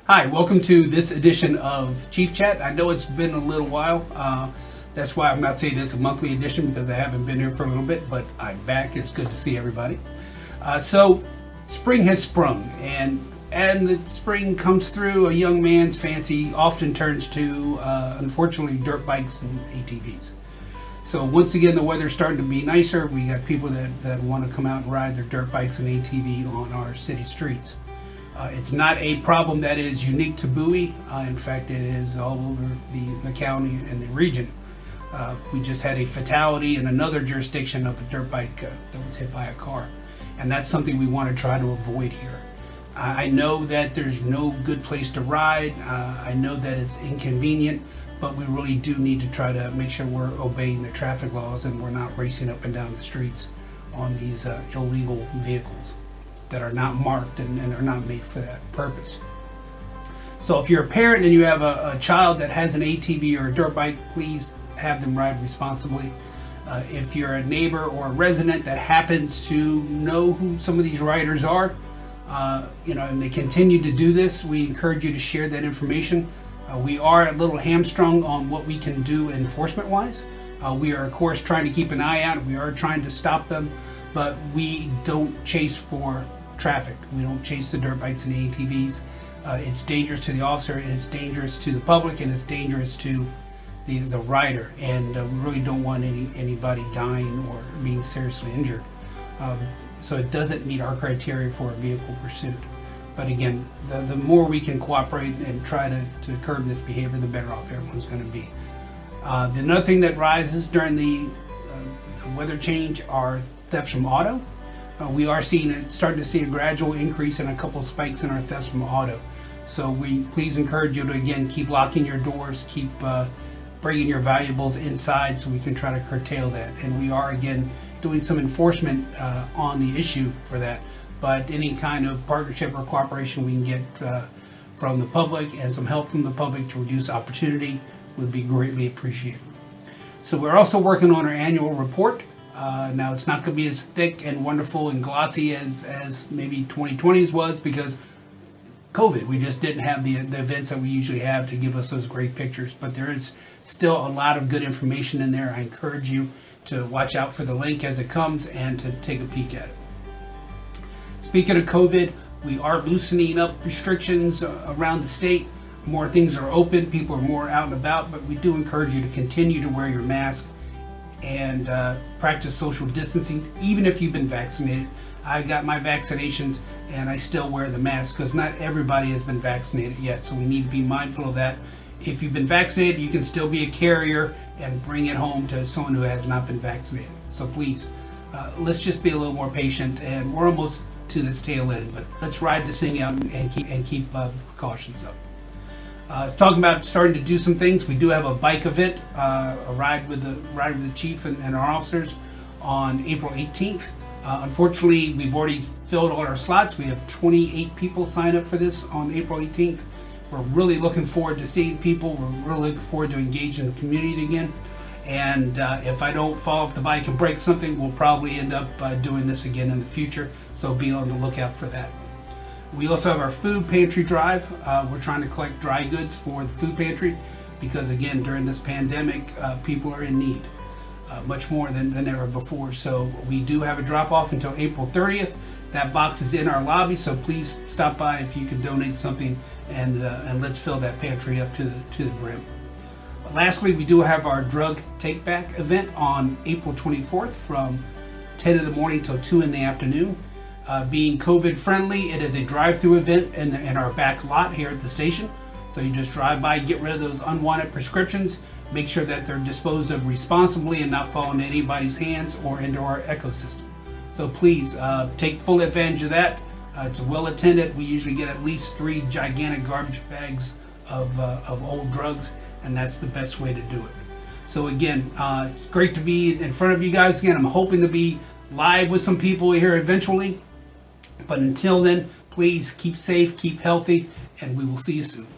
Hi, welcome to this edition of Chief Chat. I know it's been a little while. That's why I'm not saying this a monthly edition because I haven't been here for a little bit, but I'm back. It's good to see everybody. So spring has sprung, and the spring comes through, a young man's fancy often turns to, unfortunately, dirt bikes and ATVs. So once again, the weather's starting to be nicer. We got people that want to come out and ride their dirt bikes and ATV on our city streets. It's not a problem that is unique to Bowie. In fact, it is all over the county and the region. We just had a fatality in another jurisdiction of a dirt bike that was hit by a car. And that's something we want to try to avoid here. I know that there's no good place to ride. I know that it's inconvenient, but we really do need to try to make sure we're obeying the traffic laws and we're not racing up and down the streets on these illegal vehicles that are not marked and are not made for that purpose. So if you're a parent and you have a child that has an ATV or a dirt bike, please have them ride responsibly. If you're a neighbor or a resident that happens to know who some of these riders are, and they continue to do this, we encourage you to share that information. We are a little hamstrung on what we can do enforcement-wise. We are, of course, trying to keep an eye out. We are trying to stop them, but we don't chase for traffic. We don't chase the dirt bikes and the ATVs. It's dangerous to the officer, and it's dangerous to the public, and it's dangerous to the rider. And we really don't want anybody dying or being seriously injured. So it doesn't meet our criteria for a vehicle pursuit. But again, the more we can cooperate and try to curb this behavior, the better off everyone's going to be. Another thing that rises during the weather change are thefts from auto. We are starting to see a gradual increase in a couple spikes in our thefts from auto. So we please encourage you to, again, keep locking your doors, keep bringing your valuables inside so we can try to curtail that. And we are, again, doing some enforcement on the issue for that. But any kind of partnership or cooperation we can get from the public and some help from the public to reduce opportunity would be greatly appreciated. So we're also working on our annual report. Now it's not going to be as thick and wonderful and glossy as maybe 2020's was because COVID. We just didn't have the events that we usually have to give us those great pictures. But there is still a lot of good information in there. I encourage you to watch out for the link as it comes and to take a peek at it. Speaking of COVID, we are loosening up restrictions around the state. More things are open, people are more out and about, but we do encourage you to continue to wear your mask and practice social distancing, even if you've been vaccinated. I got my vaccinations and I still wear the mask because not everybody has been vaccinated yet, so we need to be mindful of that. If you've been vaccinated, you can still be a carrier and bring it home to someone who has not been vaccinated. So please, let's just be a little more patient, and we're almost to this tail end, but let's ride this thing out and keep precautions up. Talking about starting to do some things, we do have a bike event, a ride with the chief and our officers on April 18th. Unfortunately, we've already filled all our slots. We have 28 people sign up for this on April 18th. We're really looking forward to seeing people. We're really looking forward to engaging the community again. And if I don't fall off the bike and break something, we'll probably end up doing this again in the future. So be on the lookout for that. We also have our food pantry drive. We're trying to collect dry goods for the food pantry because, again, during this pandemic, people are in need much more than ever before. So we do have a drop-off until April 30th. That box is in our lobby, so please stop by if you can donate something, and let's fill that pantry up to the brim. Lastly, we do have our drug take-back event on April 24th from 10 in the morning till 2 in the afternoon. Being COVID-friendly, it is a drive-through event in our back lot here at the station. So you just drive by, get rid of those unwanted prescriptions, make sure that they're disposed of responsibly and not fall into anybody's hands or into our ecosystem. So please take full advantage of that. It's well attended. We usually get at least 3 gigantic garbage bags of old drugs, and that's the best way to do it. So again, it's great to be in front of you guys again. I'm hoping to be live with some people here eventually. But until then, please keep safe, keep healthy, and we will see you soon.